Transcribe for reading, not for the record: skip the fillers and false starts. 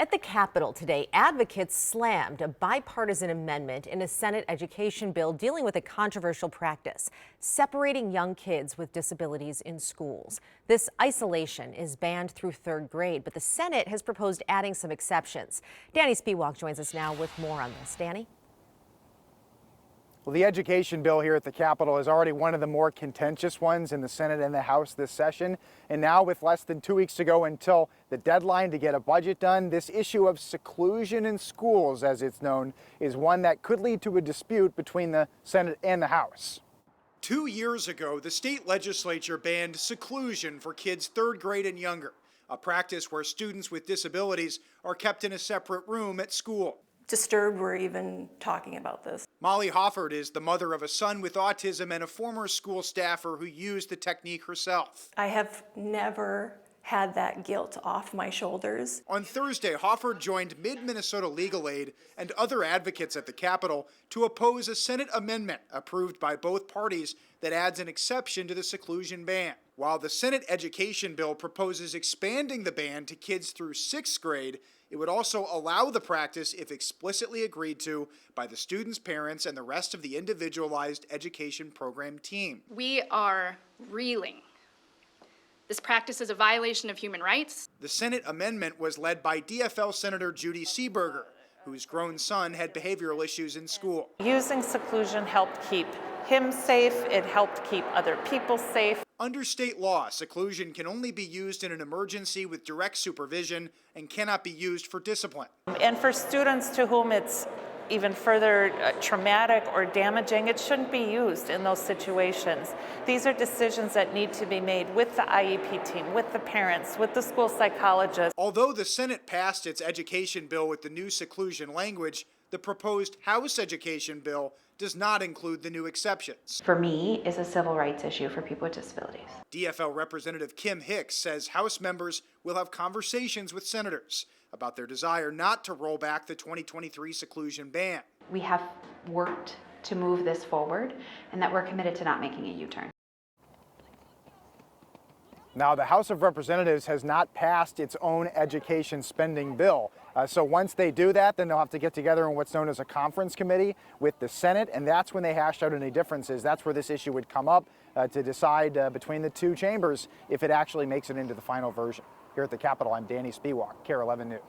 At the Capitol today, advocates slammed a bipartisan amendment in a Senate education bill dealing with a controversial practice, separating young kids with disabilities in schools. This isolation is banned through third grade, but the Senate has proposed adding some exceptions. Danny Spiewak joins us now with more on this. Danny? Well, the education bill here at the Capitol is already one of the more contentious ones in the Senate and the House this session. And now, with less than 2 weeks to go until the deadline to get a budget done, this issue of seclusion in schools, as it's known, is one that could lead to a dispute between the Senate and the House. 2 years ago, the state legislature banned seclusion for kids third grade and younger, a practice where students with disabilities are kept in a separate room at school. Disturbed we're even talking about this. Molly Hofford is the mother of a son with autism and a former school staffer who used the technique herself. I have never had that guilt off my shoulders. On Thursday, Hofford joined Mid-Minnesota Legal Aid and other advocates at the Capitol to oppose a Senate amendment approved by both parties that adds an exception to the seclusion ban. While the Senate education bill proposes expanding the ban to kids through 6th grade, it would also allow the practice if explicitly agreed to by the students' parents and the rest of the individualized education program team. We are reeling. This practice is a violation of human rights. The Senate amendment was led by DFL Senator Judy Seeberger, whose grown son had behavioral issues in school. Using seclusion helped keep him safe. It helped keep other people safe. Under state law, seclusion can only be used in an emergency with direct supervision and cannot be used for discipline. And for students to whom it's even further traumatic or damaging, it shouldn't be used in those situations. These are decisions that need to be made with the IEP team, with the parents, with the school psychologist. Although the Senate passed its education bill with the new seclusion language, the proposed House education bill does not include the new exceptions. For me, is a civil rights issue for people with disabilities. DFL Representative Kim Hicks says House members will have conversations with senators about their desire not to roll back the 2023 seclusion ban. We have worked to move this forward and that we're committed to not making a U-turn. Now, the House of Representatives has not passed its own education spending bill. So once they do that, then they'll have to get together in what's known as a conference committee with the Senate, and that's when they hash out any differences. That's where this issue would come up to decide between the two chambers if it actually makes it into the final version. Here at the Capitol, I'm Danny Spiewak, KARE 11 News.